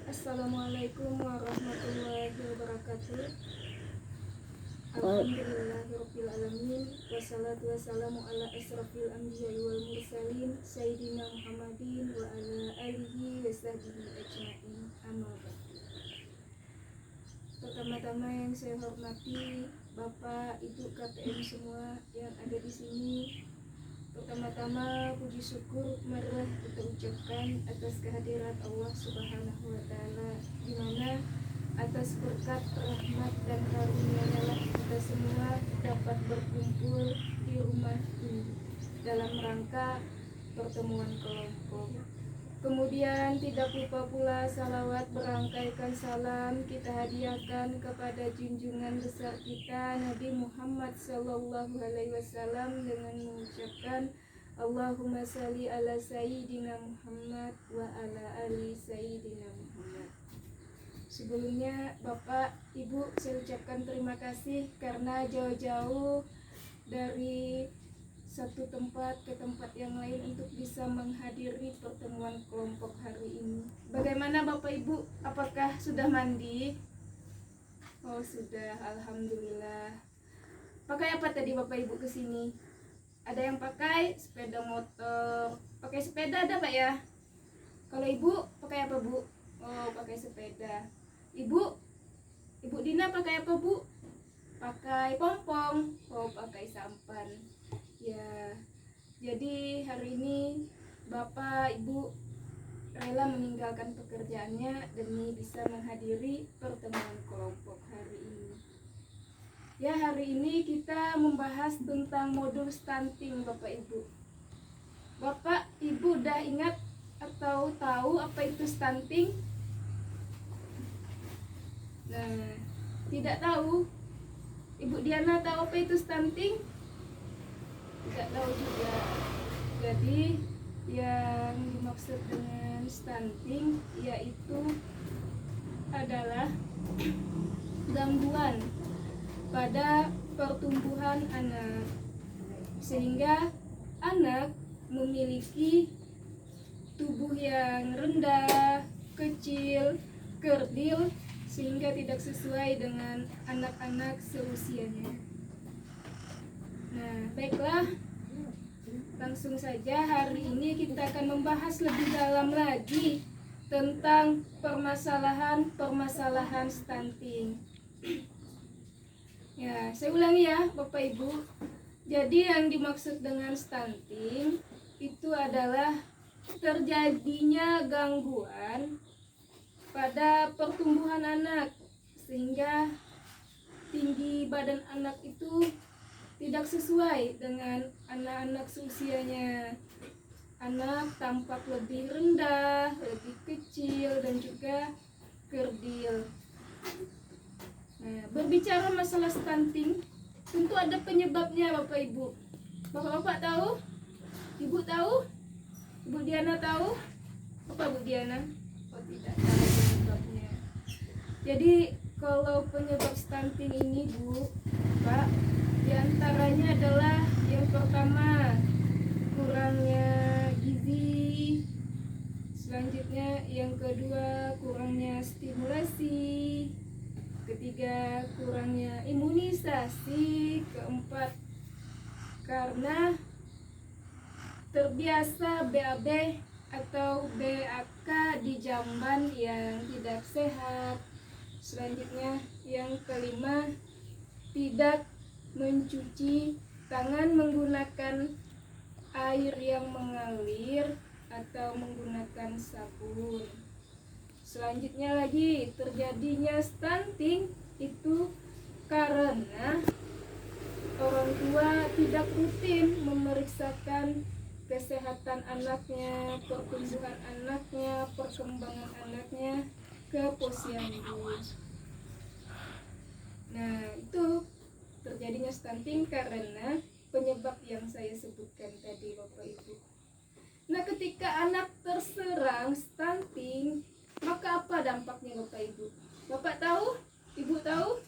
Assalamualaikum warahmatullahi wabarakatuh. Alhamdulillahirabbil alamin wassalatu wassalamu ala asrofil anbiya'i wal mursalin sayyidina Muhammadin wa ala alihi wa sahbihi ajma'in. Amma ba'du. Pertama-tama yang saya hormati Bapak, Ibu, KTM semua yang ada di sini. Pertama-tama puji syukur marilah kita ucapkan atas kehadiran Allah Subhanahu wa taala, di mana atas berkat rahmat dan karunia-Nya lah kita semua dapat berkumpul di rumah ini dalam rangka pertemuan kelompok. Kemudian tidak lupa pula salawat berangkaikan salam kita hadiahkan kepada junjungan besar kita Nabi Muhammad Sallallahu Alaihi Wasallam dengan mengucapkan Allahumma salli ala Sayyidina Muhammad wa ala ali Sayyidina Muhammad. Sebelumnya Bapak, Ibu, saya ucapkan terima kasih karena jauh-jauh dari satu tempat ke tempat yang lain untuk bisa menghadiri pertemuan kelompok hari ini. Bagaimana Bapak Ibu? Apakah sudah mandi? Oh sudah, alhamdulillah. Pakai apa tadi Bapak Ibu kesini? Ada yang pakai sepeda motor. Pakai sepeda ada Pak ya? Kalau Ibu pakai apa Bu? Oh pakai sepeda. Ibu Dina pakai apa Bu? Pakai pompong. Oh pakai sampan. Ya, jadi hari ini Bapak Ibu rela meninggalkan pekerjaannya demi bisa menghadiri pertemuan kelompok hari ini. Ya, hari ini kita membahas tentang modul stunting Bapak Ibu. Bapak Ibu udah ingat atau tahu apa itu stunting? Nah, tidak tahu. Ibu Diana tahu apa itu stunting? Tidak tahu juga. Jadi yang dimaksud dengan stunting yaitu adalah gangguan pada pertumbuhan anak, sehingga anak memiliki tubuh yang rendah, kecil, kerdil, sehingga tidak sesuai dengan anak-anak seusianya. Nah, baiklah, langsung saja hari ini kita akan membahas lebih dalam lagi tentang permasalahan stunting. Ya, saya ulangi ya Bapak Ibu. Jadi yang dimaksud dengan stunting itu adalah terjadinya gangguan pada pertumbuhan anak, sehingga tinggi badan anak itu tidak sesuai dengan anak-anak seusianya. Anak tampak lebih rendah, lebih kecil, dan juga kerdil. Nah, berbicara masalah stunting, tentu ada penyebabnya Bapak Ibu. Bapak-bapak tahu? Ibu tahu? Ibu Diana tahu? Apa Bu Diana? Oh tidak tahu penyebabnya. Jadi kalau penyebab stunting ini Bu, Pak, diantaranya adalah yang pertama kurangnya gizi, selanjutnya yang kedua kurangnya stimulasi, ketiga kurangnya imunisasi, keempat karena terbiasa BAB atau BAK di jamban yang tidak sehat, selanjutnya yang kelima tidak mencuci tangan menggunakan air yang mengalir atau menggunakan sabun. Selanjutnya lagi terjadinya stunting itu karena orang tua tidak rutin memeriksakan kesehatan anaknya, pertumbuhan anaknya, perkembangan anaknya ke posyandu. Nah, itu terjadinya stunting karena penyebab yang saya sebutkan tadi Bapak Ibu. Nah, ketika anak terserang stunting, maka apa dampaknya Bapak Ibu? Bapak tahu? Ibu tahu?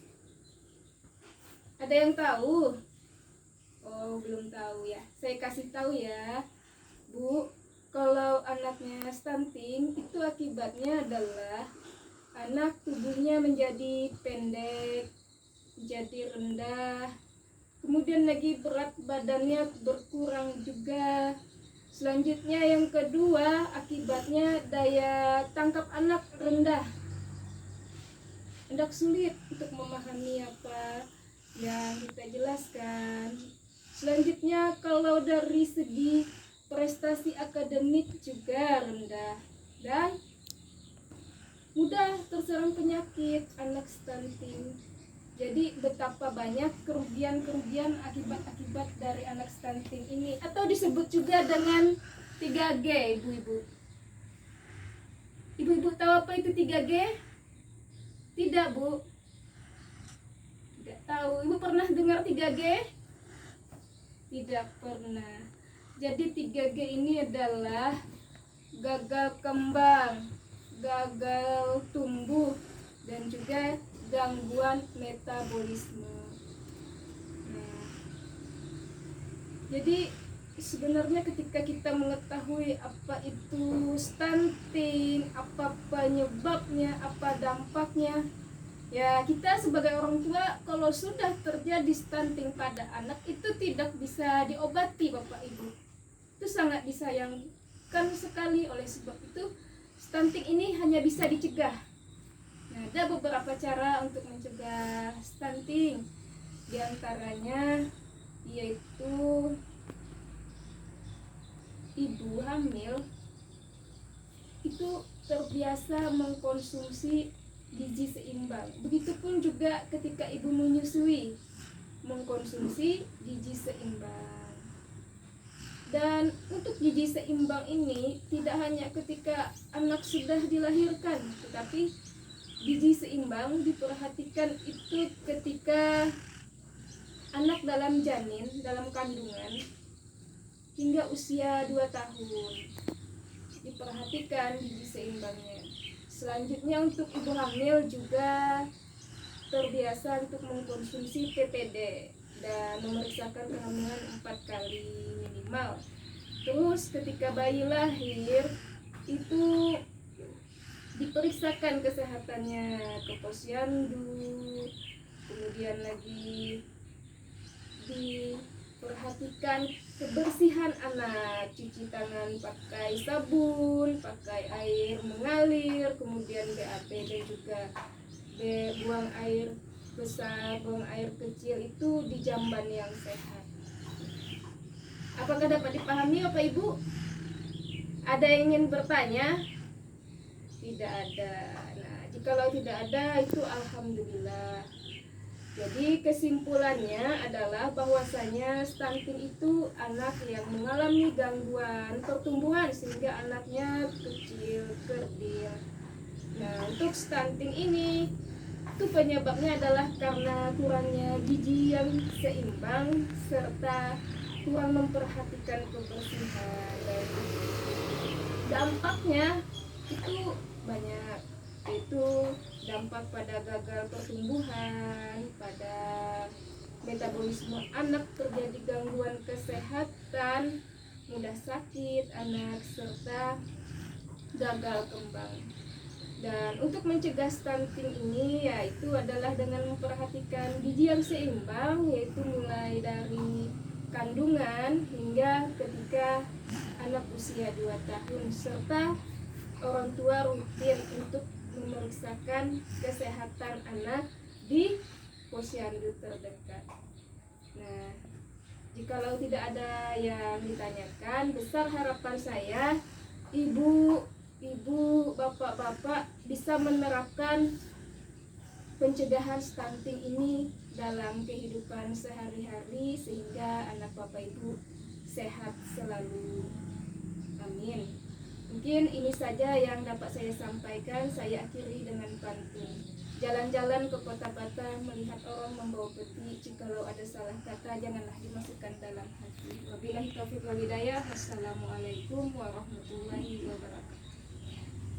Ada yang tahu? Oh, belum tahu ya. Saya kasih tahu ya. Bu, kalau anaknya stunting itu akibatnya adalah anak tubuhnya menjadi pendek, menjadi rendah, kemudian lagi berat badannya berkurang juga. Selanjutnya yang kedua, akibatnya daya tangkap anak rendah. Anak sulit untuk memahami apa yang kita jelaskan. Selanjutnya kalau dari segi prestasi akademik juga rendah dan mudah terserang penyakit anak stunting. Jadi betapa banyak kerugian-kerugian akibat-akibat dari anak stunting ini, atau disebut juga dengan 3G, ibu-ibu. Ibu-ibu tahu apa itu 3G? Tidak, Bu. Tidak tahu. Ibu pernah dengar 3G? Tidak pernah. Jadi 3G ini adalah gagal kembang, gagal tumbuh, dan juga gangguan metabolisme. Nah, jadi sebenarnya ketika kita mengetahui apa itu stunting, apa penyebabnya, apa dampaknya, ya kita sebagai orang tua kalau sudah terjadi stunting pada anak itu tidak bisa diobati, Bapak Ibu. Itu sangat disayangkan sekali. Oleh sebab itu stunting ini hanya bisa dicegah. Nah, ada beberapa cara untuk mencegah stunting. Di antaranya yaitu ibu hamil itu terbiasa mengkonsumsi gizi seimbang. Begitupun juga ketika ibu menyusui, mengkonsumsi gizi seimbang. Dan untuk gizi seimbang ini tidak hanya ketika anak sudah dilahirkan, tetapi gizi seimbang diperhatikan itu ketika anak dalam janin, dalam kandungan hingga usia 2 tahun. Diperhatikan gizi seimbangnya. Selanjutnya untuk ibu hamil juga terbiasa untuk mengkonsumsi PPD dan memeriksakan kehamilan 4 kali minimal. Terus ketika bayi lahir itu diperiksakan kesehatannya ke posyandu, kemudian lagi diperhatikan kebersihan anak, cuci tangan pakai sabun, pakai air mengalir, kemudian BAB dan juga buang air besar, buang air kecil itu di jamban yang sehat. Apakah dapat dipahami Bapak Ibu? Ada yang ingin bertanya? Tidak ada. Nah, jikalau tidak ada itu alhamdulillah. Jadi kesimpulannya adalah bahwasanya stunting itu anak yang mengalami gangguan pertumbuhan sehingga anaknya kecil, kerdil. Nah, untuk stunting ini itu penyebabnya adalah karena kurangnya gizi yang seimbang serta kurang memperhatikan kebersihan. Dan dampaknya itu banyak, itu dampak pada gagal pertumbuhan, pada metabolisme anak, terjadi gangguan kesehatan, mudah sakit anak, serta gagal kembang. Dan untuk mencegah stunting ini yaitu adalah dengan memperhatikan gizi yang seimbang, yaitu mulai dari kandungan hingga ketika anak usia 2 tahun, serta orang tua rutin untuk memeriksakan kesehatan anak di posyandu terdekat. Nah, jikalau tidak ada yang ditanyakan, besar harapan saya ibu, bapak-bapak bisa menerapkan pencegahan stunting ini dalam kehidupan sehari-hari sehingga anak bapak ibu sehat selalu. Amin. Mungkin ini saja yang dapat saya sampaikan. Saya akhiri dengan pantun. Jalan-jalan ke kota Batam, melihat orang membawa peti. Jikalau ada salah kata, janganlah dimasukkan dalam hati. Wabillahi taufiq wal hidayah. Wassalamualaikum warahmatullahi wabarakatuh.